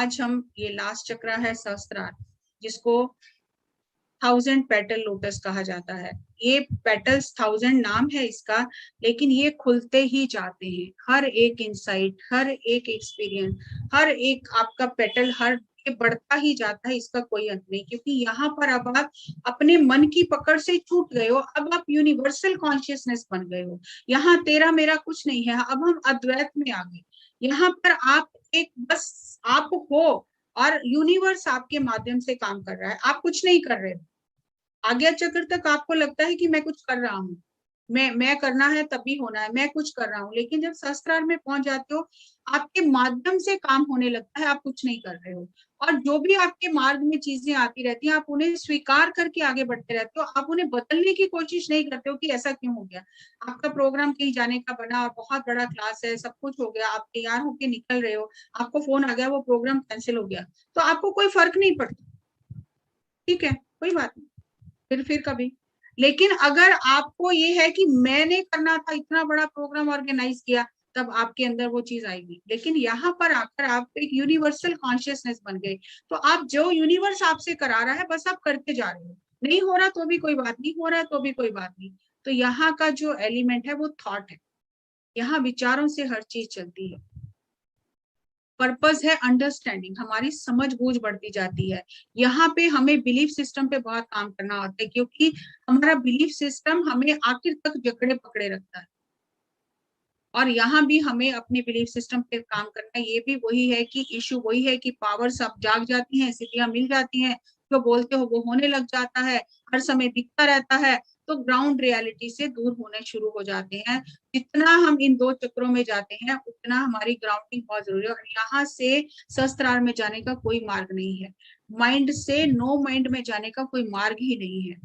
आज हम ये लास्ट चक्र है सहस्त्रार, जिसको 1000 पेटल लोटस कहा जाता है। ये पेटल्स 1000 नाम है इसका, लेकिन ये खुलते ही जाते हैं। हर एक इंसाइट, हर एक एक्सपीरियंस, हर एक आपका पेटल हर ये बढ़ता ही जाता है, इसका कोई अंत नहीं। क्योंकि यहाँ पर अब आप अपने मन की पकड़ से छूट गए हो, अब आप यूनिवर्सल कॉन्शियसनेस बन गए हो। यहाँ तेरा मेरा कुछ नहीं है, अब हम अद्वैत में आ गए। यहाँ पर आप एक बस आप हो और यूनिवर्स आपके माध्यम से काम कर रहा है, आप कुछ नहीं कर रहे हो। आज्ञा चक्र तक आपको लगता है कि मैं कुछ कर रहा हूँ, मैं करना है तभी होना है, मैं कुछ कर रहा हूँ। लेकिन जब सहस्त्रार में पहुंच जाते हो, आपके माध्यम से काम होने लगता है, आप कुछ नहीं कर रहे हो। और जो भी आपके मार्ग में चीजें आती रहती हैं, आप उन्हें स्वीकार करके आगे बढ़ते रहते हो। आप उन्हें बदलने की कोशिश नहीं करते हो कि ऐसा क्यों हो गया। आपका प्रोग्राम कहीं जाने का बना और बहुत बड़ा क्लास है, सब कुछ हो गया, आप तैयार होके निकल रहे हो, आपको फोन आ गया, वो प्रोग्राम कैंसिल हो गया, तो आपको कोई फर्क नहीं पड़ता। ठीक है, कोई बात नहीं, फिर कभी। लेकिन अगर आपको ये है कि मैंने करना था, इतना बड़ा प्रोग्राम ऑर्गेनाइज किया, तब आपके अंदर वो चीज आएगी। लेकिन यहाँ पर आकर आप एक यूनिवर्सल कॉन्शियसनेस बन गए, तो आप जो यूनिवर्स आपसे करा रहा है बस आप करते जा रहे हो। नहीं हो रहा तो भी कोई बात नहीं, हो रहा है तो भी कोई बात नहीं। तो यहाँ का जो एलिमेंट है वो थॉट है। यहाँ विचारों से हर चीज चलती है। पर्पस है अंडरस्टैंडिंग, हमारी समझ बूझ बढ़ती जाती है। यहाँ पे हमें बिलीफ सिस्टम पे बहुत काम करना होता है, क्योंकि हमारा बिलीफ सिस्टम हमें आखिर तक जकड़े पकड़े रखता है। और यहाँ भी हमें अपने बिलीफ सिस्टम पे काम करना है। ये भी वही है कि इशू वही है कि पावर सब जाग जाती हैं, सिद्धियां मिल जाती हैं, जो बोलते हो वो होने लग जाता है, हर समय दिखता रहता है, तो ग्राउंड रियलिटी से दूर होने शुरू हो जाते हैं। जितना हम इन दो चक्रों में जाते हैं, उतना हमारी ग्राउंडिंग बहुत जरूरी है। और यहाँ से सहस्त्रार में जाने का कोई मार्ग नहीं है। माइंड से नो माइंड में जाने का कोई मार्ग ही नहीं है।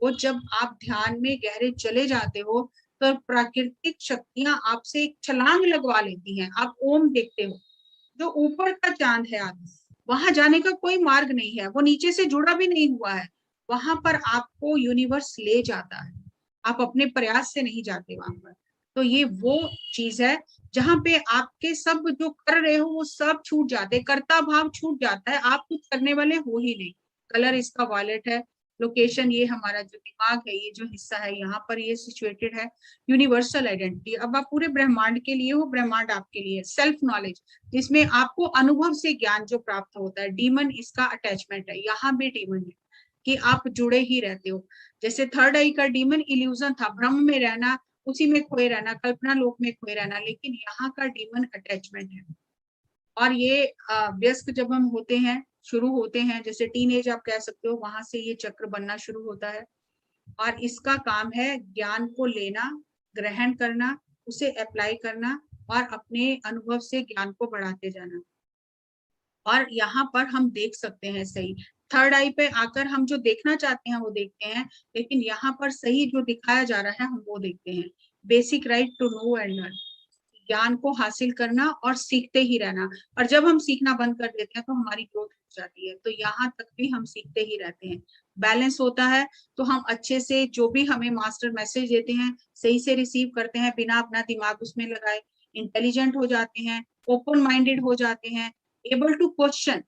वो जब आप ध्यान में गहरे चले जाते हो, तो प्राकृतिक शक्तियां आपसे एक छलांग लगवा लेती हैं। आप ओम देखते हो, जो ऊपर का चांद है आगे, वहां जाने का कोई मार्ग नहीं है, वो नीचे से जुड़ा भी नहीं हुआ है। वहां पर आपको यूनिवर्स ले जाता है, आप अपने प्रयास से नहीं जाते वहां पर। तो ये वो चीज है जहां पे आपके सब जो कर रहे हो वो सब छूट जाते, कर्ता भाव छूट जाता है, आप कुछ करने वाले हो ही नहीं। कलर इसका वॉयलेट है, लोकेशन ये हमारा जो दिमाग है, ये जो हिस्सा है यहाँ पर ये सिचुएटेड है। यूनिवर्सल आइडेंटिटी, अब आप पूरे ब्रह्मांड के लिए हो, ब्रह्मांड आपके लिए। सेल्फ नॉलेज, जिसमें आपको अनुभव से ज्ञान जो प्राप्त होता है। डीमन इसका अटैचमेंट है, यहाँ भी डीमन है कि आप जुड़े ही रहते हो। जैसे थर्ड आई का डीमन इल्यूजन था, भ्रम में रहना, उसी में खोए रहना, कल्पना लोक में खोए रहना। लेकिन यहाँ का डीमन अटैचमेंट है। और ये व्यस्क जब हम होते हैं, शुरू होते हैं, जैसे टीन एज आप कह सकते हो, वहां से ये चक्र बनना शुरू होता है। और इसका काम है ज्ञान को लेना, ग्रहण करना, उसे अप्लाई करना और अपने अनुभव से ज्ञान को बढ़ाते जाना। और यहाँ पर हम देख सकते हैं सही, थर्ड आई पे आकर हम जो देखना चाहते हैं वो देखते हैं, लेकिन यहाँ पर सही जो दिखाया जा रहा है हम वो देखते हैं। Basic right to know and learn, ज्ञान को हासिल करना और सीखते ही रहना। और जब हम सीखना बंद कर देते हैं तो हमारी ग्रोथ हो जाती है। तो यहाँ तक भी हम सीखते ही रहते हैं। बैलेंस होता है तो हम अच्छे से जो भी हमें मास्टर मैसेज देते हैं सही से रिसीव करते हैं, बिना अपना दिमाग उसमें लगाए। इंटेलिजेंट हो जाते हैं, ओपन माइंडेड हो जाते हैं, एबल टू क्वेश्चन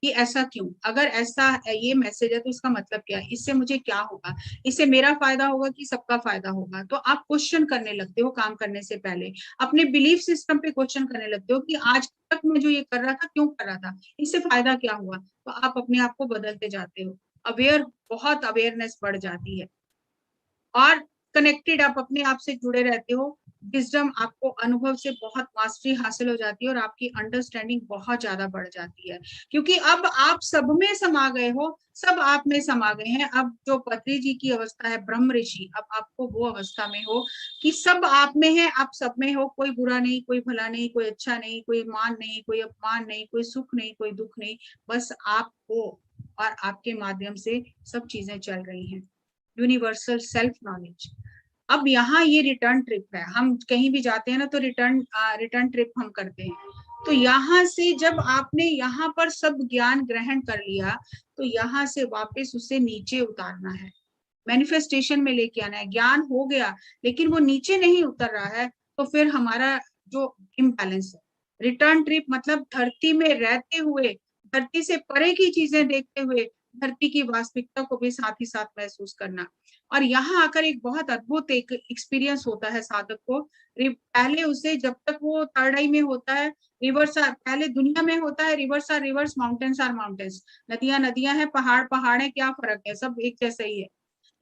कि ऐसा क्यों, अगर ऐसा ये मैसेज है तो इसका मतलब क्या है, इससे मुझे क्या होगा, इससे मेरा फायदा होगा कि सबका फायदा होगा। तो आप क्वेश्चन करने लगते हो काम करने से पहले, अपने बिलीफ सिस्टम पे क्वेश्चन करने लगते हो कि आज तक मैं जो ये कर रहा था क्यों कर रहा था, इससे फायदा क्या हुआ। तो आप अपने आप को बदलते जाते हो, अवेयर, बहुत अवेयरनेस बढ़ जाती है। और कनेक्टेड, आप अपने आप से जुड़े रहते हो। विजडम, आपको अनुभव से बहुत मास्टरी हासिल हो जाती है और आपकी अंडरस्टैंडिंग बहुत ज्यादा बढ़ जाती है। क्योंकि अब आप सब में समा गए हो, सब आप में समा गए हैं। अब जो पत्री जी की अवस्था है ब्रह्म ऋषि, अब आपको वो अवस्था में हो कि सब आप में है, आप सब में हो। कोई बुरा नहीं, कोई भला नहीं, कोई अच्छा नहीं, कोई मान नहीं, कोई अपमान नहीं, कोई सुख नहीं, कोई दुख नहीं, बस आप हो। और आपके माध्यम से सब चीजें चल रही हैं। Universal self knowledge. अब यहाँ ये रिटर्न ट्रिप है, हम कहीं भी जाते हैं ना तो रिटर्न ट्रिप हम करते हैं। तो यहाँ से जब आपने यहाँ पर सब ज्ञान ग्रहण कर लिया, तो यहाँ से वापस उसे नीचे उतारना है, मैनिफेस्टेशन में लेके आना है। ज्ञान हो गया लेकिन वो नीचे नहीं उतर रहा है, तो फिर हमारा जो इम्बैलेंस है, रिटर्न ट्रिप मतलब धरती में रहते हुए, धरती से परे की चीजें देखते हुए धरती की वास्तविकता को भी साथ ही साथ महसूस करना। और यहाँ आकर एक बहुत अद्भुत एक एक्सपीरियंस होता है साधक को। पहले उसे जब तक वो थर्ड आई में होता है, रिवर्स आर पहले दुनिया में होता है, rivers are rivers, mountains are mountains, नदियां नदियां हैं, पहाड़ पहाड़ है, क्या फर्क है, सब एक जैसा ही है।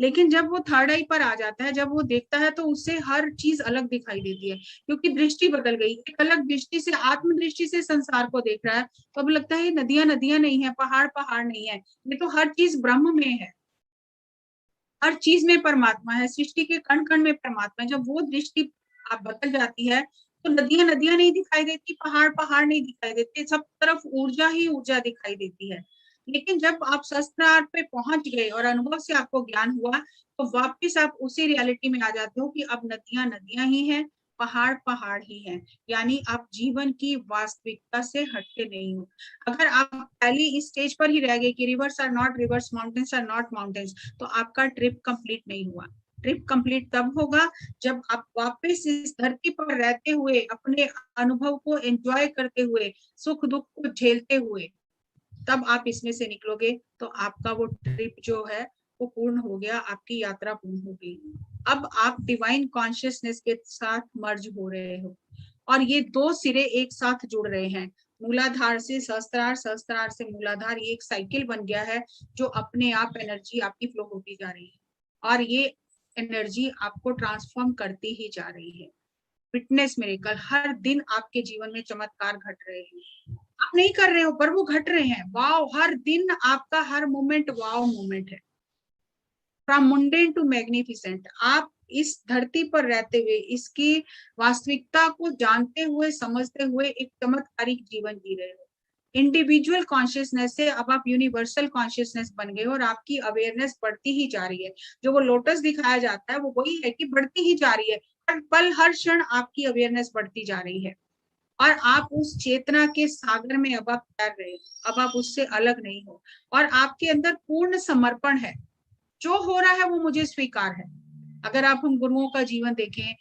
लेकिन जब वो थर्ड आई पर आ जाता है, जब वो देखता है, तो उससे हर चीज अलग दिखाई देती है, क्योंकि दृष्टि बदल गई, एक अलग दृष्टि से, आत्म दृष्टि से संसार को देख रहा है। तो अब लगता है ये नदियां नदियां नहीं है, पहाड़ पहाड़ नहीं है, ये तो हर चीज ब्रह्म में है, हर चीज में परमात्मा है, सृष्टि के कण कण में परमात्मा है। जब वो दृष्टि आप बदल जाती है, तो नदियां नदियां नहीं दिखाई देती, पहाड़ पहाड़ नहीं दिखाई देते, सब तरफ ऊर्जा ही ऊर्जा दिखाई देती है। लेकिन जब आप शस्त्रार्थ पे पहुंच गए और अनुभव से आपको ज्ञान हुआ, तो वापिस आप उसी रियलिटी में आ जाते हो कि अब नदियां नदियां ही हैं, पहाड़ पहाड़ ही हैं। यानी आप जीवन की वास्तविकता से हटके नहीं हो। अगर आप पहली इस स्टेज पर ही रह गए कि rivers are not rivers, mountains are not mountains, तो आपका ट्रिप कंप्लीट नहीं हुआ। ट्रिप कंप्लीट तब होगा जब आप वापस इस धरती पर रहते हुए, अपने अनुभव को एंजॉय करते हुए, सुख दुख को झेलते हुए, तब आप इसमें से निकलोगे, तो आपका वो ट्रिप जो है वो पूर्ण हो गया, आपकी यात्रा पूर्ण हो गई। अब आप डिवाइन कॉन्शियसनेस के साथ मर्ज हो रहे हो, और ये दो सिरे एक साथ जुड़ रहे हैं, मूलाधार से सहस्त्रार, सहस्त्रार से मूलाधार। ये एक साइकिल बन गया है, जो अपने आप एनर्जी आपकी फ्लो होती जा रही है, और ये एनर्जी आपको ट्रांसफॉर्म करती ही जा रही है। विटनेस मिरेकल, हर दिन आपके जीवन में चमत्कार घट रहे हैं, आप नहीं कर रहे हो पर वो घट रहे हैं। वाव, हर दिन आपका हर मोमेंट वाव मोमेंट है। फ्रॉम मुंडेन टू मैग्निफिसेंट, आप इस धरती पर रहते हुए, इसकी वास्तविकता को जानते हुए, समझते हुए एक चमत्कारिक जीवन जी रहे हो। इंडिविजुअल कॉन्शियसनेस से अब आप यूनिवर्सल कॉन्शियसनेस बन गए हो, और आपकी अवेयरनेस बढ़ती ही जा रही है। जो वो लोटस दिखाया जाता है, वो वही है कि बढ़ती ही जा रही है, हर पल हर क्षण आपकी अवेयरनेस बढ़ती जा रही है, और आप उस चेतना के सागर में अब आप तैर रहे हो, अब आप उससे अलग नहीं हो, और आपके अंदर पूर्ण समर्पण है। जो हो रहा है वो मुझे स्वीकार है। अगर आप हम गुरुओं का जीवन देखें,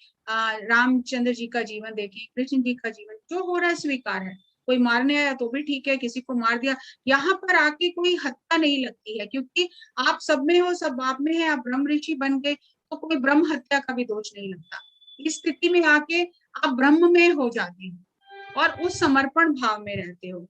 रामचंद्र जी का जीवन देखें, कृष्ण जी का जीवन, जो हो रहा है स्वीकार है। कोई मारने आया तो भी ठीक है, किसी को मार दिया, यहाँ पर आके कोई हत्या नहीं लगती है, क्योंकि आप सब में हो, सब आप में है, आप ब्रह्म ऋषि बन गए, तो कोई ब्रह्म हत्या का भी दोष नहीं लगता। इस स्थिति में आके आप ब्रह्म में हो जाते हो, और उस समर्पण भाव में रहते हो।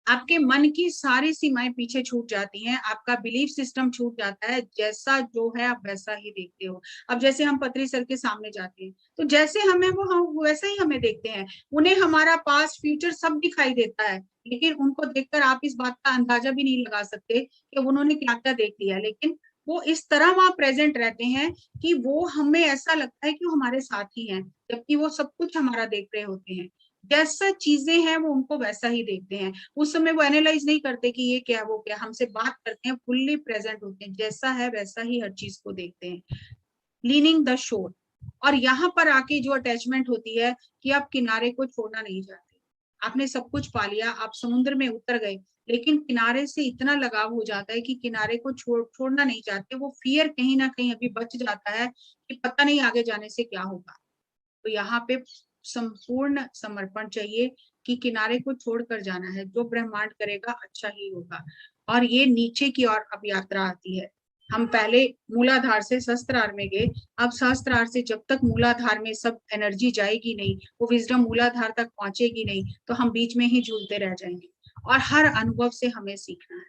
आपके मन की सारी सीमाएं पीछे छूट जाती हैं, आपका बिलीफ सिस्टम छूट जाता है, जैसा जो है आप वैसा ही देखते हो। अब जैसे हम पत्री सर के सामने जाते हैं, तो जैसे हमें वो, हम वैसा ही हमें देखते हैं। उन्हें हमारा पास्ट फ्यूचर सब दिखाई देता है, लेकिन उनको देखकर आप इस बात का अंदाजा भी नहीं लगा सकते कि उन्होंने क्या क्या देख लिया। लेकिन वो इस तरह वहां प्रेजेंट रहते हैं कि वो हमें ऐसा लगता है कि वो हमारे साथ ही हैं, जबकि वो सब कुछ हमारा देख रहे होते हैं। जैसा चीजें हैं वो उनको वैसा ही देखते हैं। उस समय वो एनालाइज नहीं करते कि ये क्या वो क्या, हमसे बात करते हैं, फुल्ली प्रेजेंट होते हैं, जैसा है वैसा ही हर चीज को देखते हैं। लीनिंग द शोर, और यहाँ पर आके जो अटैचमेंट होती है कि आप किनारे को छोड़ना नहीं चाहते। आपने सब कुछ पा लिया, आप समुद्र में उतर गए, लेकिन किनारे से इतना लगाव हो जाता है कि किनारे को छोड़ना नहीं चाहते। वो फियर कहीं ना कहीं अभी बच जाता है कि पता नहीं आगे जाने से क्या होगा। तो यहाँ पे संपूर्ण समर्पण चाहिए कि किनारे को छोड़कर जाना है, जो ब्रह्मांड करेगा अच्छा ही होगा। और ये नीचे की ओर अब यात्रा आती है। हम पहले मूलाधार से सहस्त्रार में गए, अब सहस्त्रार से जब तक मूलाधार में सब एनर्जी जाएगी नहीं, वो विजडम मूलाधार तक पहुंचेगी नहीं, तो हम बीच में ही झूलते रह जाएंगे। और हर अनुभव से हमें सीखना है।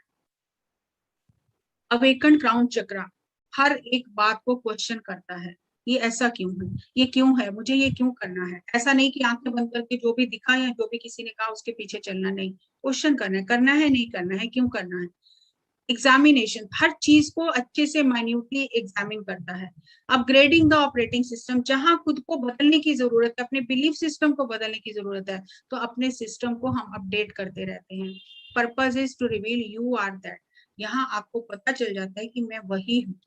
अवेकन क्राउन चक्रा हर एक बात को क्वेश्चन करता है, ये ऐसा क्यों है, ये क्यों है, मुझे ये क्यों करना है। ऐसा नहीं कि आंखें बंद करके जो भी दिखा या जो भी किसी ने कहा उसके पीछे चलना, नहीं, क्वेश्चन करना है नहीं करना है, क्यों करना है। एग्जामिनेशन, हर चीज को अच्छे से माइन्यूटली एग्जामिन करता है। अपग्रेडिंग द ऑपरेटिंग सिस्टम, जहां खुद को बदलने की जरूरत है, अपने बिलीफ सिस्टम को बदलने की जरूरत है, तो अपने सिस्टम को हम अपडेट करते रहते हैं। Purpose is to reveal you are that, यहाँ आपको पता चल जाता है कि मैं वही हूँ,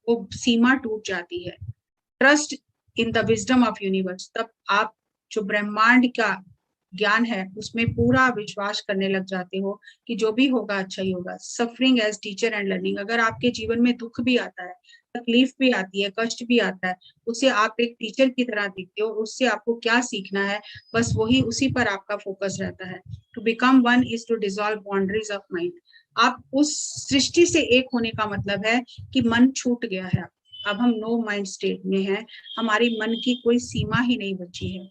वो सीमा टूट जाती है। Trust in the wisdom of universe, तब आप जो ब्रह्मांड का ज्ञान है उसमें पूरा विश्वास करने लग जाते हो कि जो भी होगा अच्छा ही होगा। Suffering as teacher and learning, अगर आपके जीवन में दुख भी आता है, तकलीफ भी आती है, कष्ट भी आता है, उसे आप एक टीचर की तरह देखते हो, उससे आपको क्या सीखना है, बस वही उसी पर आपका फोकस रहता है। To become one is to dissolve boundaries of mind. आप उस सृष्टि से एक होने का मतलब है कि मन छूट गया है, अब हम नो माइंड स्टेट में हैं, हमारी मन की कोई सीमा ही नहीं बची है।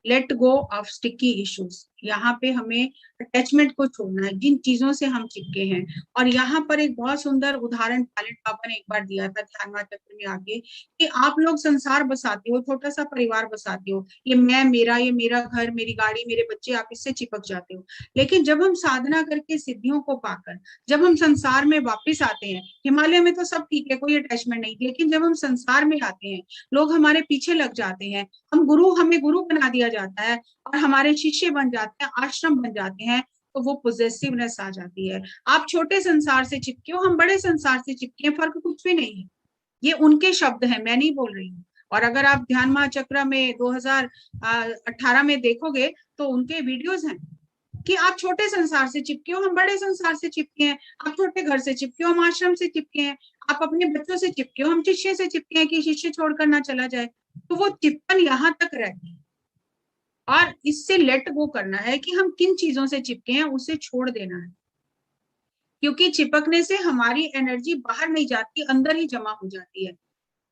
Let go of sticky issues, यहाँ पे हमें अटैचमेंट को छोड़ना है जिन चीजों से हम चिपके हैं। और यहाँ पर एक बहुत सुंदर उदाहरण पायलट पापा ने एक बार दिया था ध्यान चक्र में आके, कि आप लोग संसार बसाते हो, छोटा सा परिवार बसाते हो, ये मैं, मेरा, ये मेरा घर, मेरी गाड़ी, मेरे बच्चे, आप इससे चिपक जाते हो। लेकिन जब हम साधना करके सिद्धियों को पाकर जब हम संसार में वापिस आते हैं, हिमालय में तो सब ठीक है, कोई अटैचमेंट नहीं, लेकिन जब हम संसार में आते हैं, लोग हमारे पीछे लग जाते हैं, हमें गुरु बना दिया जाता है और हमारे शिष्य बन जाते हैं, आश्रम बन जाते हैं, तो वो पॉजिटिवनेस आ जाती है। आप छोटे संसार से चिपके हो, हम बड़े संसार से चिपके हैं, फर्क कुछ भी नहीं है। ये उनके शब्द हैं, मैं नहीं बोल रही हूँ। और अगर आप ध्यान महाचक्र में 2018 में देखोगे तो उनके वीडियोस हैं कि आप छोटे संसार से चिपके हो, हम बड़े संसार से चिपके हैं, आप छोटे घर से चिपके हो, हम आश्रम से चिपके हैं, आप अपने बच्चों से चिपके हो, हम शिष्य से चिपके हैं कि शिष्य छोड़कर ना चला जाए। तो वो चिपकन यहाँ तक रहती है और इससे लेट गो करना है कि हम किन चीजों से चिपके हैं उसे छोड़ देना है, क्योंकि चिपकने से हमारी एनर्जी बाहर नहीं जाती, अंदर ही जमा हो जाती है।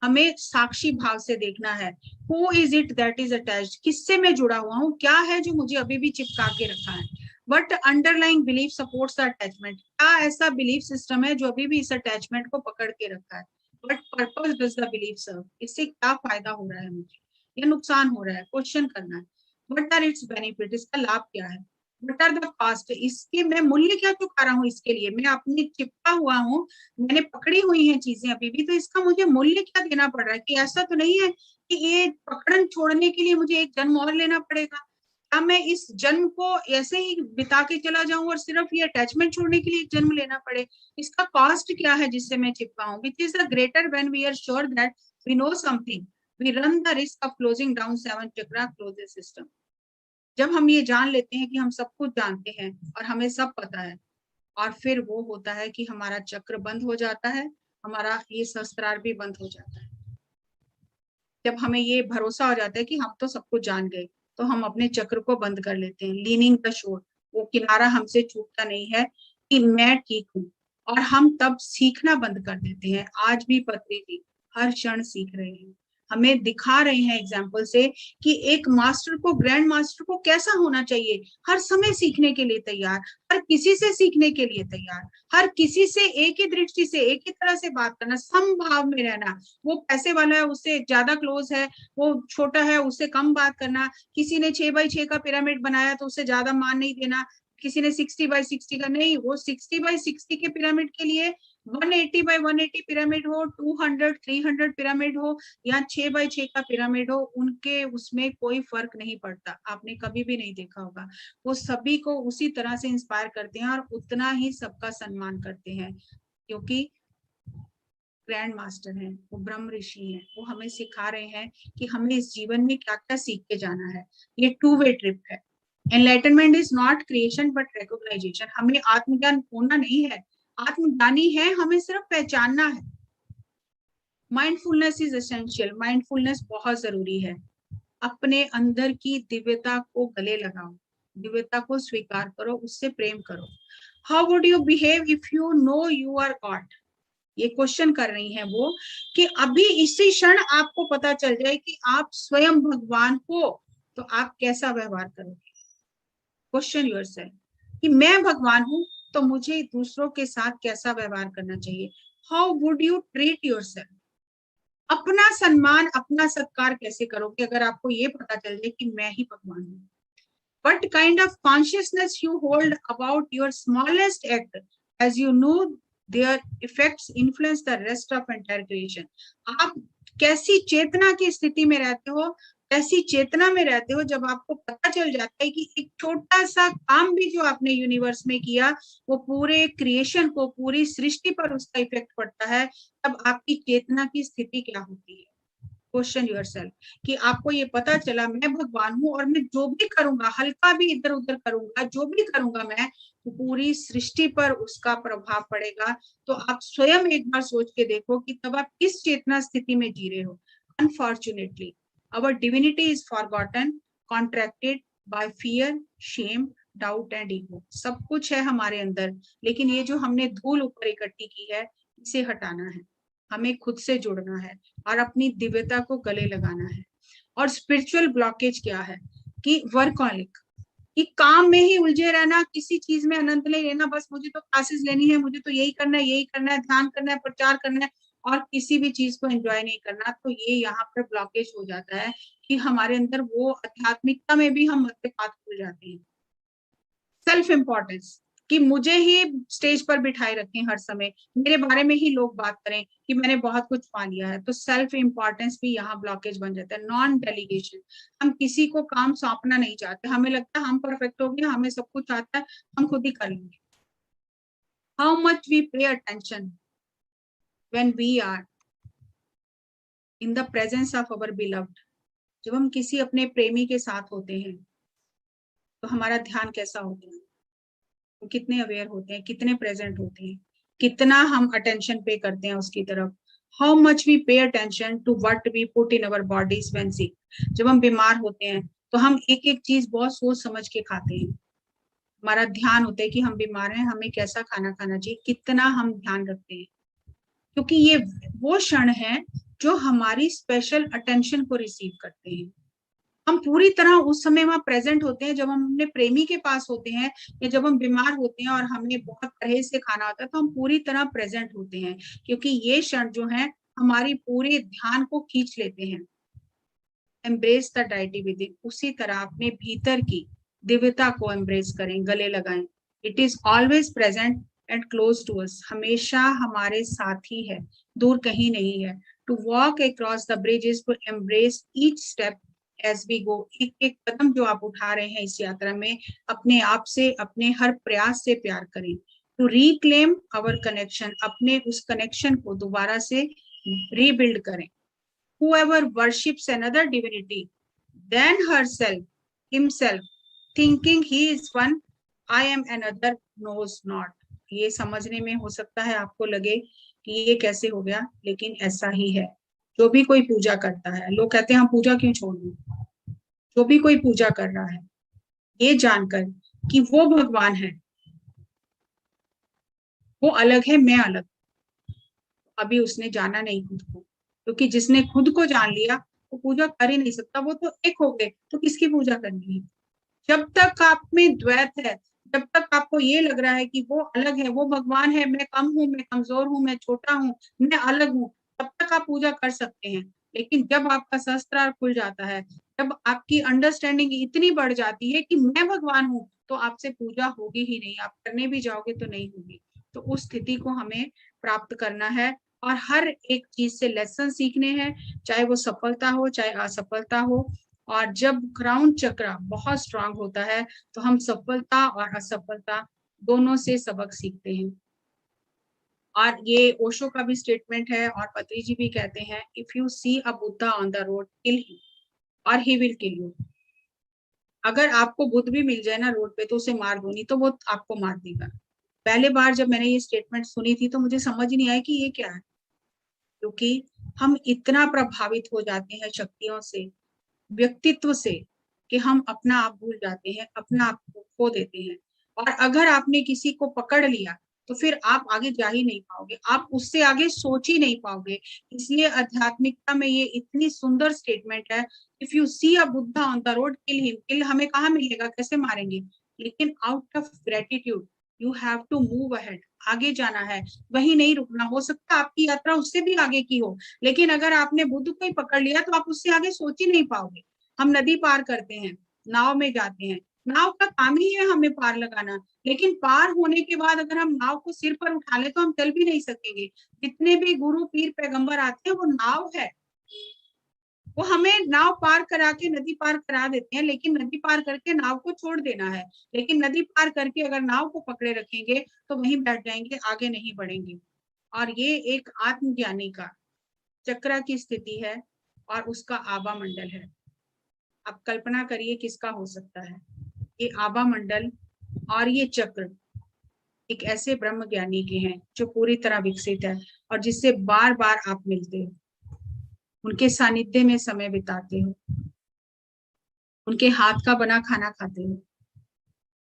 हमें साक्षी भाव से देखना है, who is it that is attached, किससे मैं जुड़ा हुआ हूँ, क्या है जो मुझे अभी भी चिपका के रखा है। But underlying belief supports attachment, क्या ऐसा बिलीफ सिस्टम है जो अभी भी इस अटैचमेंट को पकड़ के रखा है। But purpose does the belief serve, इससे क्या फायदा हो रहा है मुझे या नुकसान हो रहा है, क्वेश्चन करना है। वट आर इट्स बेनिफिट, इसका लाभ क्या है। वट आर द कॉस्ट, इसके मैं मूल्य क्या चुका रहा हूँ इसके लिए, मैं अपनी चिपका हुआ हूँ, मैंने पकड़ी हुई है चीजें अभी भी, तो इसका मुझे मूल्य क्या देना पड़ रहा है। कि ऐसा तो नहीं है कि ये पकड़न छोड़ने के लिए मुझे एक जन्म और लेना पड़ेगा, क्या मैं इस जन्म को ऐसे ही बिता के चला जाऊं और सिर्फ ये अटैचमेंट छोड़ने के लिए एक जन्म लेना पड़े। इसका कॉस्ट क्या है जिससे मैं चिपका हूँ। Which is the greater when we are sure that we know something, we run the risk of closing down 7 chakra closes system. जब हम ये जान लेते हैं कि हम सब कुछ जानते हैं और हमें सब पता है, और फिर वो होता है कि हमारा चक्र बंद हो जाता है, हमारा ये शस्त्रार भी बंद हो जाता है। जब हमें ये भरोसा हो जाता है कि हम तो सब कुछ जान गए, तो हम अपने चक्र को बंद कर लेते हैं। लीनिंग द शोर, वो किनारा हमसे छूटता नहीं है कि मैं ठीक हूँ, और हम तब सीखना बंद कर देते हैं। आज भी पत्री जी हर क्षण सीख रहे हैं, हमें दिखा रहे हैं एग्जाम्पल से कि एक मास्टर को, ग्रैंड मास्टर को कैसा होना चाहिए। हर समय सीखने के लिए तैयार, हर किसी से सीखने के लिए तैयार, हर किसी से एक ही दृष्टि से, एक ही तरह से बात करना, समभाव में रहना। वो पैसे वाला है उससे ज्यादा क्लोज है, वो छोटा है उससे कम बात करना, किसी ने 6x6 का पिरामिड बनाया तो उससे ज्यादा मान नहीं देना, किसी ने 60x60 का नहीं, वो 60x60 के पिरामिड के लिए 180x180 पिरामिड हो, 200-300 पिरामिड हो या 6x6 का पिरामिड हो, उनके उसमें कोई फर्क नहीं पड़ता। आपने कभी भी नहीं देखा होगा, वो सभी को उसी तरह से इंस्पायर करते हैं और उतना ही सबका सम्मान करते हैं, क्योंकि ग्रैंड मास्टर हैं, वो ब्रह्म ऋषि हैं, वो हमें सिखा रहे हैं कि हमें इस जीवन में क्या क्या सीख के जाना है। ये 2 वे ट्रिप है। Enlightenment is not creation but recognisation. हमें आत्मज्ञान होना नहीं है, आत्मज्ञानी है, हमें सिर्फ पहचानना है। माइंडफुलनेस इज एसेंशियल, माइंडफुलनेस बहुत जरूरी है। अपने अंदर की दिव्यता को गले लगाओ, दिव्यता को स्वीकार करो, उससे प्रेम करो। How would you behave if you know you are God, ये क्वेश्चन कर रही हैं वो, कि अभी इसी क्षण आपको पता चल जाए कि आप स्वयं भगवान हो, तो आप कैसा व्यवहार करोगे। क्वेश्चन योरसेल्फ कि मैं भगवान हूं तो मुझे दूसरों के साथ कैसा व्यवहार करना चाहिए। How would you treat yourself, अपना सम्मान, अपना सत्कार कैसे करोगे अगर आपको ये पता चल जाए कि मैं ही भगवान हूँ। What kind of consciousness you hold about your smallest act, as you know their effects influence the rest of entire creation. आप कैसी चेतना की स्थिति में रहते हो, कैसी चेतना में रहते हो जब आपको पता चल जाता है कि एक छोटा सा काम भी जो आपने यूनिवर्स में किया वो पूरे क्रिएशन को, पूरी सृष्टि पर उसका इफेक्ट पड़ता है, तब आपकी चेतना की स्थिति क्या होती है। क्वेश्चन योरसेल्फ कि आपको ये पता चला मैं भगवान हूं और मैं जो भी करूंगा, हल्का भी इधर उधर करूंगा, जो भी करूंगा मैं, तो पूरी सृष्टि पर उसका प्रभाव पड़ेगा। तो आप स्वयं एक बार सोच के देखो कि तब आप किस चेतना स्थिति में जी रहे हो। Unfortunately our divinity is forgotten, contracted by fear, shame, doubt and ego. सब कुछ है हमारे अंदर, लेकिन ये जो हमने धूल ऊपर इकट्ठी की है, इसे हटाना है, हमें खुद से जुड़ना है और अपनी दिव्यता को गले लगाना है। और स्पिरिचुअल ब्लॉकेज क्या है कि वर्कहॉलिक, कि काम में ही उलझे रहना, किसी चीज में आनंद नहीं लेना, बस मुझे तो क्लासेस लेनी है, मुझे तो यही करना है, यही करना है, ध्यान करना है, प्रचार करना है, और किसी भी चीज को एंजॉय नहीं करना। तो ये यहाँ पर ब्लॉकेज हो जाता है कि हमारे अंदर वो आध्यात्मिकता में भी हम मध्यपात भूल जाते हैं। सेल्फ इम्पोर्टेंस, कि मुझे ही स्टेज पर बिठाए रखें हर समय, मेरे बारे में ही लोग बात करें कि मैंने बहुत कुछ पा लिया है, तो सेल्फ इम्पोर्टेंस भी यहाँ ब्लॉकेज बन जाता है। नॉन डेलीगेशन, हम किसी को काम सौंपना नहीं चाहते, हमें लगता है हम परफेक्ट हो गए, हमें सब कुछ आता है, हम खुद ही कर लेंगे। How much we pay attention when we are in the presence of our beloved. जब हम किसी अपने प्रेमी के साथ होते हैं तो हमारा ध्यान कैसा होता है, वो कितने अवेयर होते हैं, कितने प्रेजेंट होते हैं, कितना हम अटेंशन पे करते हैं उसकी तरफ। How much we pay attention to what we put in our bodies when sick. जब हम बीमार होते हैं तो हम एक एक चीज बहुत सोच समझ के खाते हैं, हमारा ध्यान होता है कि हम बीमार हैं, हमें कैसा खाना खाना चाहिए, कितना हम ध्यान रखते हैं, क्योंकि ये वो क्षण है जो हमारी स्पेशल अटेंशन को रिसीव करते हैं। हम पूरी तरह उस समय वहां प्रेजेंट होते हैं, जब हम अपने प्रेमी के पास होते हैं या जब हम बीमार होते हैं और हमें बहुत परहेज से खाना होता है, तो हम पूरी तरह प्रेजेंट होते हैं, क्योंकि ये क्षण जो है हमारी पूरे ध्यान को खींच लेते हैं। Embrace the deity with in, उसी तरह अपने भीतर की दिव्यता को एम्ब्रेस करें, गले लगाएं। It is always present and close to us, हमेशा हमारे साथ ही है, दूर कहीं नहीं है। To walk across the bridge is to embrace each step as we go. एक एक कदम जो आप उठा रहे हैं इस यात्रा में, अपने आप से, अपने हर प्रयास से प्यार करें। टू रिक्लेम आवर कनेक्शन, अपने उस कनेक्शन को दोबारा से रीबिल्ड करें। Whoever worships another divinity than herself, himself, thinking he is one, I am another, knows not। ये समझने में हो सकता है आपको लगे कि ये कैसे हो गया, लेकिन ऐसा ही है। जो भी कोई पूजा करता है, लोग कहते हैं हम पूजा क्यों छोड़ दें, जो भी कोई पूजा कर रहा है, ये जानकर कि वो भगवान है, वो अलग है, मैं अलग, अभी उसने जाना नहीं खुद को, क्योंकि जिसने खुद को जान लिया वो पूजा कर ही नहीं सकता, वो तो एक हो गए, तो किसकी पूजा करनी है। जब तक आप में द्वैत है, जब तक आपको ये लग रहा है कि वो अलग है, वो भगवान है, मैं कम हूं, मैं कमजोर हूं, मैं छोटा हूं, मैं अलग हूं, तब तक आप पूजा कर सकते हैं। लेकिन जब आपका सहस्त्रार खुल जाता है, जब आपकी अंडरस्टैंडिंग इतनी बढ़ जाती है कि मैं भगवान हूं, तो आपसे पूजा होगी ही नहीं, आप करने भी जाओगे तो नहीं होगी। तो उस स्थिति को हमें प्राप्त करना है और हर एक चीज से लेसन सीखने हैं, चाहे वो सफलता हो चाहे असफलता हो। और जब क्राउन चक्र बहुत स्ट्रांग होता है तो हम सफलता और असफलता दोनों से सबक सीखते हैं। और ये ओशो का भी स्टेटमेंट है और पत्री जी भी कहते हैं, if you see a Buddha on the road, kill him और ही विल किल यू। अगर आपको बुद्ध भी मिल जाए ना रोड पे तो उसे मार दो, नहीं तो वो आपको मार देगा। पहले बार जब मैंने ये स्टेटमेंट सुनी थी तो मुझे समझ नहीं आया कि ये क्या है, क्योंकि हम इतना प्रभावित हो जाते हैं शक्तियों से, व्यक्तित्व से, कि हम अपना आप भूल जाते हैं, अपना आप को खो देते हैं। और अगर आपने किसी को पकड़ लिया तो फिर आप आगे जा ही नहीं पाओगे, आप उससे आगे सोच ही नहीं पाओगे। इसलिए आध्यात्मिकता में ये इतनी सुंदर स्टेटमेंट है, if you see a Buddha on the road, kill him. Kill हमें कहाँ मिलेगा, कैसे मारेंगे, लेकिन out of gratitude you have to move ahead, आगे जाना है, वही नहीं रुकना। हो सकता है आपकी यात्रा उससे भी आगे की हो, लेकिन अगर आपने बुद्ध को ही पकड़ लिया तो आप उससे आगे सोच ही नहीं पाओगे। हम नदी पार करते हैं, नाव में जाते हैं, नाव का काम ही है हमें पार लगाना, लेकिन पार होने के बाद अगर हम नाव को सिर पर उठा ले तो हम चल भी नहीं सकेंगे। जितने भी गुरु पीर पैगंबर आते हैं वो नाव है, वो हमें नाव पार करा के नदी पार करा देते हैं, लेकिन नदी पार करके नाव को छोड़ देना है। लेकिन नदी पार करके अगर नाव को पकड़े रखेंगे तो वहीं बैठ जाएंगे, आगे नहीं बढ़ेंगे। और ये एक आत्मज्ञानी का चक्र की स्थिति है और उसका आभा मंडल है। आप कल्पना करिए किसका हो सकता है ये आभा मंडल और ये चक्र एक ऐसे ब्रह्म ज्ञानी के हैं जो पूरी तरह विकसित है और जिससे बार बार आप मिलते हो, उनके सानिध्य में समय बिताते हो, उनके हाथ का बना खाना खाते हो,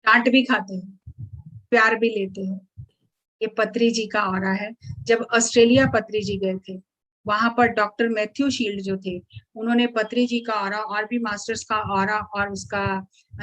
डांट भी खाते हो, प्यार भी लेते हो। ये पत्री जी का ऑरा है। जब ऑस्ट्रेलिया पत्री जी गए थे, वहां पर डॉक्टर मैथ्यू शील्ड जो थे, उन्होंने पत्री जी का ऑरा और भी मास्टर्स का ऑरा और उसका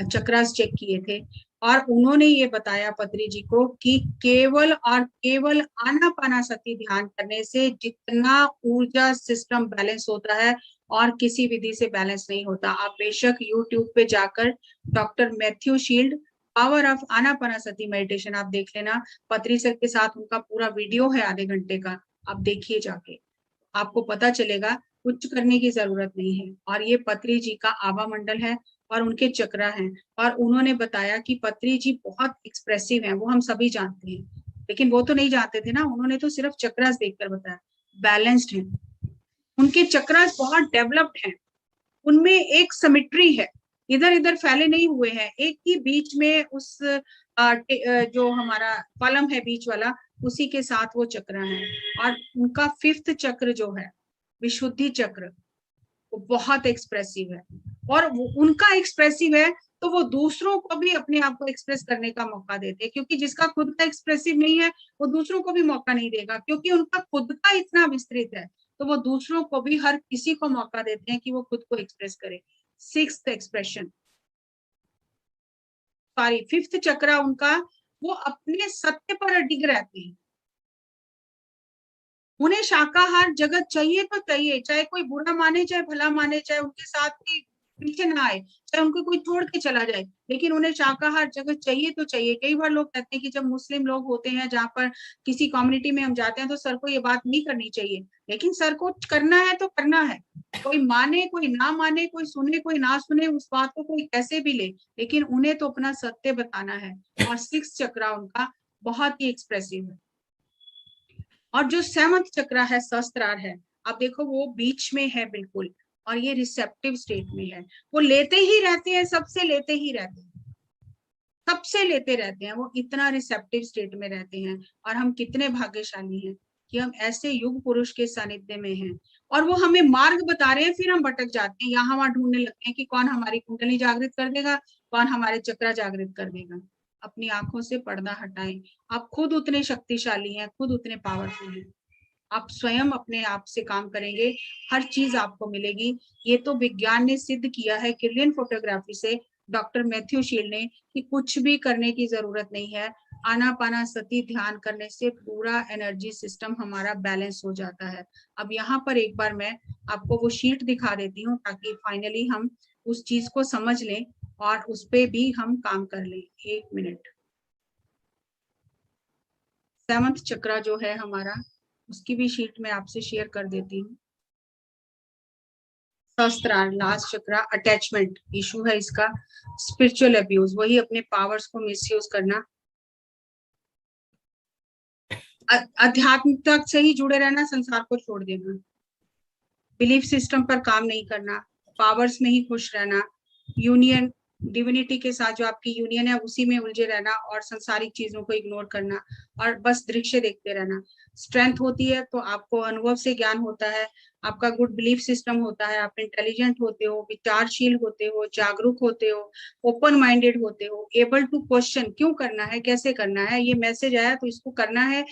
चक्रास चेक किए थे और उन्होंने ये बताया पत्री जी को कि केवल और केवल आनापानासती ध्यान करने से जितना ऊर्जा सिस्टम बैलेंस होता है और किसी विधि से बैलेंस नहीं होता। आप बेशक यूट्यूब पे जाकर doctor Matthew Shield power of Anapanasati meditation आप देख लेना। पत्री सर के साथ उनका पूरा वीडियो है आधे घंटे का, आप देखिए जाके, आपको पता चलेगा कुछ करने की जरूरत नहीं है। और ये पत्री जी का आभा मंडल है और उनके चक्रा हैं और उन्होंने बताया कि पत्री जी बहुत एक्सप्रेसिव हैं, वो हम सभी जानते हैं, लेकिन वो तो नहीं जानते थे ना, उन्होंने तो सिर्फ चक्रास देखकर बताया। बैलेंस्ड है, उनके चक्रास बहुत डेवलप्ड हैं, उनमें एक सिमेट्री है, इधर इधर फैले नहीं हुए हैं, एक ही बीच में उस जो हमारा कॉलम है बीच वाला उसी के साथ वो चक्र है। और उनका 5th चक्र जो है विशुद्धि चक्र, वो बहुत एक्सप्रेसिव है और वो उनका एक्सप्रेसिव है तो वो दूसरों को भी अपने आप को एक्सप्रेस करने का मौका देते हैं, क्योंकि जिसका खुद का एक्सप्रेसिव नहीं है वो दूसरों को भी मौका नहीं देगा, क्योंकि उनका खुद का इतना विस्तृत है तो वो दूसरों को भी, हर किसी को मौका देते हैं कि वो खुद को एक्सप्रेस करे। 6th एक्सप्रेशन, सॉरी 5th चक्र उनका, वो अपने सत्य पर अडिग रहते हैं। उन्हें शाकाहार जगत चाहिए तो चाहिए, चाहे कोई बुरा माने चाहे भला माने, चाहे उनके साथ कोई पीछे ना आए, चाहे उनको कोई छोड़ के चला जाए, लेकिन उन्हें शाकाहार जगत चाहिए तो चाहिए। कई बार लोग कहते हैं कि जब मुस्लिम लोग होते हैं, जहाँ पर किसी कम्युनिटी में हम जाते हैं तो सर को ये बात नहीं करनी चाहिए, लेकिन सर को करना है तो करना है। कोई माने कोई ना माने, कोई सुने कोई ना सुने, उस बात को कोई कैसे भी ले, लेकिन उन्हें तो अपना सत्य बताना है। और 6th चक्र उनका बहुत ही एक्सप्रेसिव है। और जो 7th चक्र है सहस्त्रार है, आप देखो वो बीच में है बिल्कुल, और ये रिसेप्टिव स्टेट में है, वो लेते ही रहते हैं, सबसे लेते ही रहते हैं, सबसे लेते रहते हैं, वो इतना रिसेप्टिव स्टेट में रहते हैं। और हम कितने भाग्यशाली हैं कि हम ऐसे युग पुरुष के सानिध्य में हैं और वो हमें मार्ग बता रहे हैं, फिर हम भटक जाते हैं, यहाँ वहां ढूंढने लगते हैं कि कौन हमारी कुंडली जागृत कर देगा, कौन हमारे चक्र जागृत कर देगा। अपनी आंखों से पर्दा हटाएं, आप खुद उतने शक्तिशाली हैं, खुद उतने पावरफुल हैं। आप स्वयं अपने आप से काम करेंगे, हर चीज आपको मिलेगी। ये तो विज्ञान ने सिद्ध किया है किरलियन फोटोग्राफी से, डॉक्टर मैथ्यू शील्ड ने, कि कुछ भी करने की जरूरत नहीं है। आनापानासती ध्यान करने से पूरा एनर्जी सिस्टम हमारा बैलेंस हो जाता है। अब यहाँ पर एक बार मैं आपको वो शीट दिखा देती हूँ ताकि फाइनली हम उस चीज को समझ लें और उस पे भी हम काम कर लें। 1 मिनट। 7th चक्र जो है हमारा, उसकी भी शीट में आपसे शेयर कर देती हूँ। सहस्त्रार लास्ट चक्र, अटैचमेंट इशू है इसका, स्पिरिचुअल अब्यूज, वही अपने पावर्स को मिसयूज करना, आध्यात्मिकता से ही जुड़े रहना, संसार को छोड़ देना, बिलीफ सिस्टम पर काम नहीं करना, पावर्स में ही खुश रहना, यूनियन डिविनिटी के साथ जो आपकी यूनियन है उसी में उलझे रहना और संसारिक चीजों को इग्नोर करना और बस दृश्य देखते रहना। स्ट्रेंथ होती है तो आपको अनुभव से ज्ञान होता है, आपका गुड बिलीफ सिस्टम होता है, आप इंटेलिजेंट होते हो, विचारशील होते हो, जागरूक होते हो, ओपन माइंडेड होते हो, एबल टू क्वेश्चन, क्यों करना है, कैसे करना है, ये मैसेज आया तो इसको करना है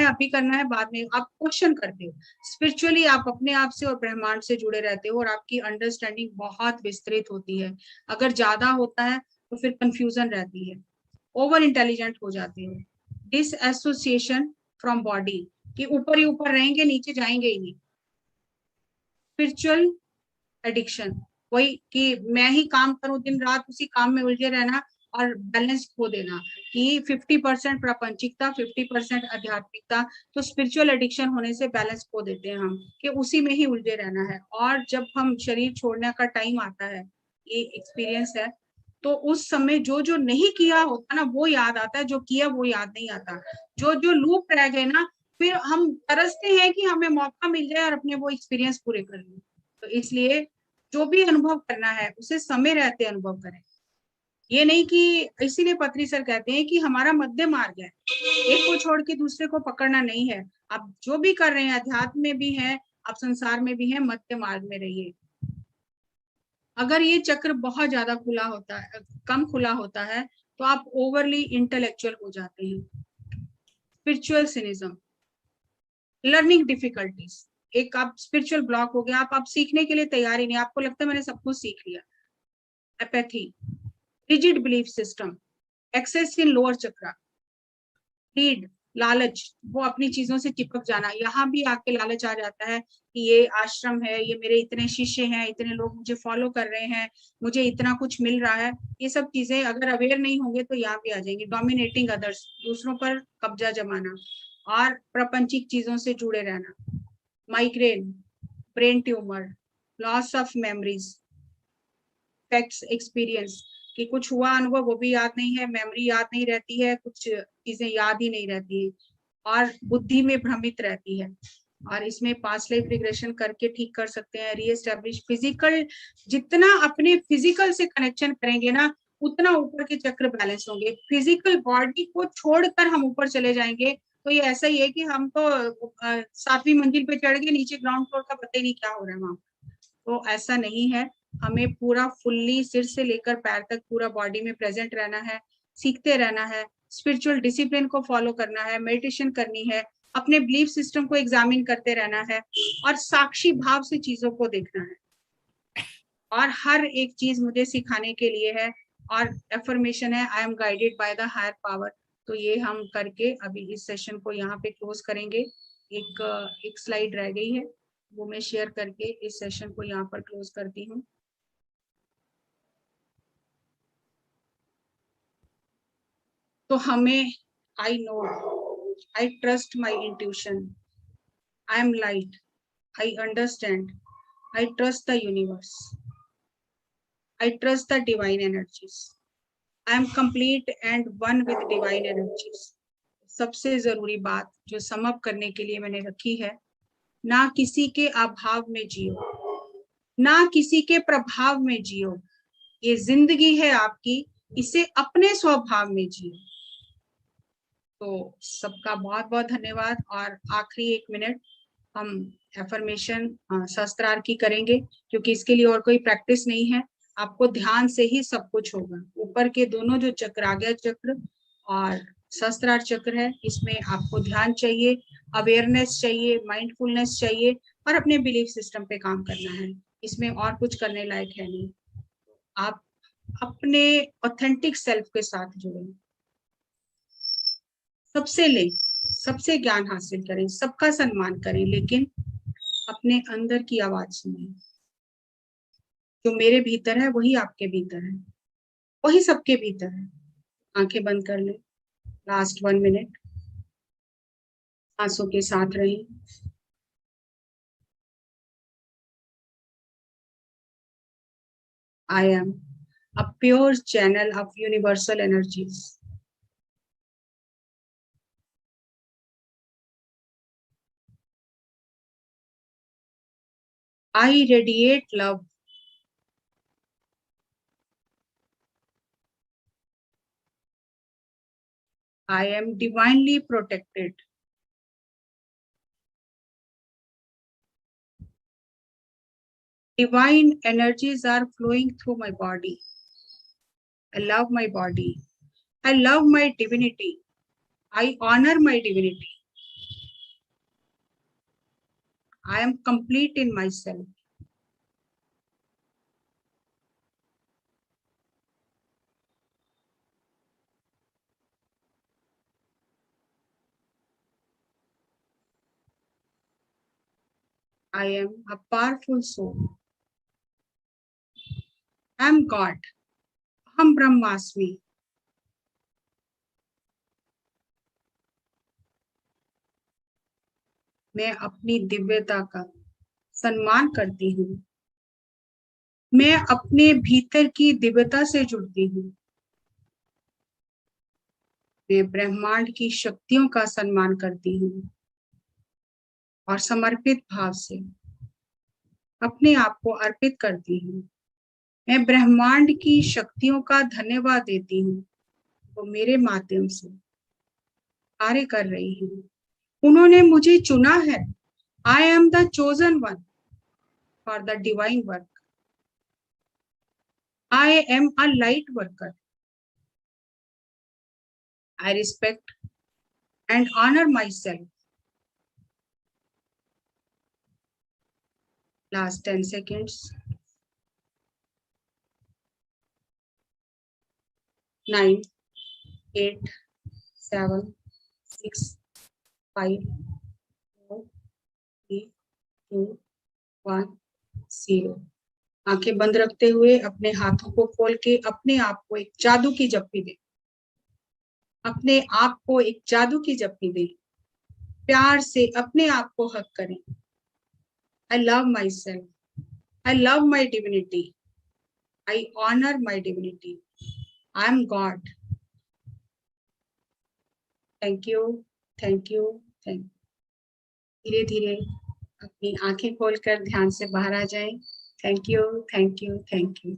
अभी करना है बाद में, आप क्वेश्चन करते हो। स्पिरिचुअली आप अपने आप से और ब्रह्मांड से जुड़े रहते हो और आपकी अंडरस्टैंडिंग बहुत विस्तृत होती है। अगर ज्यादा होता है तो फिर कंफ्यूजन रहती है, ओवर इंटेलिजेंट हो जाते हो। डिस एसोसिएशन फ्रॉम बॉडी, कि ऊपर ही ऊपर रहेंगे, नीचे जाएंगे ही नहीं। स्पिरिचुअल एडिक्शन, वही कि मैं ही काम करूं दिन रात, उसी काम में उलझे रहना और बैलेंस खो देना, कि 50% प्रापंचिकता 50% आध्यात्मिकता। तो स्पिरिचुअल एडिक्शन होने से बैलेंस खो देते हैं हम, कि उसी में ही उलझे रहना है। और जब हम शरीर छोड़ने का टाइम आता है, ये एक्सपीरियंस है, तो उस समय जो जो नहीं किया होता ना वो याद आता है, जो किया वो याद नहीं आता। जो जो लूप रह गए ना, फिर हम तरसते हैं कि हमें मौका मिल जाए और अपने वो एक्सपीरियंस पूरे कर लें। तो इसलिए जो भी अनुभव करना है उसे समय रहते अनुभव करें। ये नहीं कि, इसीलिए पत्री सर कहते हैं कि हमारा मध्य मार्ग है, एक को छोड़ के दूसरे को पकड़ना नहीं है। आप जो भी कर रहे हैं, अध्यात्म में भी हैं, आप संसार में भी हैं, मध्य मार्ग में रहिए। अगर ये चक्र बहुत ज्यादा खुला होता है, कम खुला होता है, तो आप ओवरली इंटेलेक्चुअल हो जाते हैं। स्पिरिचुअल सिनिज्म, लर्निंग डिफिकल्टीज, एक आप स्पिरिचुअल ब्लॉक हो गया, आप सीखने के लिए तैयार ही नहीं, आपको लगता है मैंने सब कुछ सीख लिया। Apathy, rigid belief system, excess in lower chakra, greed, लालच, वो अपनी चीजों से चिपक जाना, यहाँ भी आके लालच आ जाता है कि ये आश्रम है, ये मेरे इतने शिष्य हैं, इतने लोग मुझे फॉलो कर रहे हैं, मुझे इतना कुछ मिल रहा है। ये सब चीजें अगर अवेयर नहीं होंगे तो यहाँ भी आ जाएंगी। डोमिनेटिंग अदर्स, दूसरों पर कब्जा जमाना और प्रापंचिक चीजों से जुड़े रहना, migraine, brain tumour, loss of memories, facts, experience, कि कुछ हुआ अनुभव वो भी याद नहीं है, मेमोरी याद नहीं रहती है, कुछ चीजें याद ही नहीं रहती है और बुद्धि में भ्रमित रहती है। और इसमें पास्ट लाइफ रिग्रेशन करके ठीक कर सकते हैं। रीएस्टैब्लिश फिजिकल, जितना अपने फिजिकल से कनेक्शन करेंगे ना, उतना ऊपर के चक्र बैलेंस होंगे। फिजिकल बॉडी को छोड़कर हम ऊपर चले जाएंगे तो ये ऐसा ही है कि हम तो 7वीं मंजिल पे चढ़ गए, नीचे ग्राउंड फ्लोर का पता ही नहीं क्या हो रहा है वहां। तो ऐसा नहीं है, हमें पूरा फुल्ली सिर से लेकर पैर तक पूरा बॉडी में प्रेजेंट रहना है, सीखते रहना है, स्पिरिचुअल डिसिप्लिन को फॉलो करना है, मेडिटेशन करनी है, अपने बिलीफ सिस्टम को एग्जामिन करते रहना है और साक्षी भाव से चीजों को देखना है। और हर एक चीज मुझे सिखाने के लिए है और एफर्मेशन है, I am guided by the higher power. तो ये हम करके अभी इस सेशन को यहाँ पे क्लोज करेंगे। एक स्लाइड रह गई है, वो मैं शेयर करके इस सेशन को यहाँ पर क्लोज करती हूँ। तो हमें, I know, I trust my intuition, I am light, I understand, I trust the universe, I trust the divine energies, I am complete and one with divine energies. सबसे जरूरी बात जो सम अप करने के लिए मैंने रखी है, ना किसी के अभाव में जियो, ना किसी के प्रभाव में जियो, ये जिंदगी है आपकी, इसे अपने स्वभाव में जियो। तो सबका बहुत बहुत धन्यवाद। और आखिरी 1 मिनट हम एफर्मेशन शस्त्रार्थ की करेंगे, क्योंकि इसके लिए और कोई प्रैक्टिस नहीं है, आपको ध्यान से ही सब कुछ होगा। ऊपर के दोनों जो चक्र, आज्ञा चक्र और शस्त्रार्थ चक्र है, इसमें आपको ध्यान चाहिए, अवेयरनेस चाहिए, माइंडफुलनेस चाहिए और अपने बिलीफ सिस्टम पे काम करना है। इसमें और कुछ करने लायक है नहीं। आप अपने ऑथेंटिक सेल्फ के साथ जुड़े, सबसे ले, सबसे ज्ञान हासिल करें, सबका सम्मान करें, लेकिन अपने अंदर की आवाज सुने। जो मेरे भीतर है वही आपके भीतर है, वही सबके भीतर है। आंखें बंद कर ले, लास्ट 1 मिनट सांसों के साथ रहें। I am a pure channel of universal energies. I radiate love. I am divinely protected. Divine energies are flowing through my body. I love my body. I love my divinity. I honor my divinity. I am complete in myself. I am a powerful soul. I am God. Aham Brahmasmi. मैं अपनी दिव्यता का सम्मान करती हूँ। मैं अपने भीतर की दिव्यता से जुड़ती हूँ। मैं ब्रह्मांड की शक्तियों का सम्मान करती हूँ और समर्पित भाव से अपने आप को अर्पित करती हूँ। मैं ब्रह्मांड की शक्तियों का धन्यवाद देती हूँ, वो मेरे माध्यम से कार्य कर रही है। उन्होंने मुझे चुना है। I am the chosen one for the divine work. I am a light worker. I respect and honour myself. Last 10 seconds. 9, 8, 7, 6, 5, 4, 3, 2, 1, 0। आंखें बंद रखते हुए अपने हाथों को खोल के अपने आप को एक जादू की जप्पी दे। अपने आप को एक जादू की जप्पी दे। प्यार से अपने आप को हक करें। I love myself. I love my divinity. I honor my divinity. I am God. Thank you. Thank you. Thank you. धीरे धीरे अपनी आंखें खोलकर ध्यान से बाहर आ जाएं। Thank you, thank you, thank you.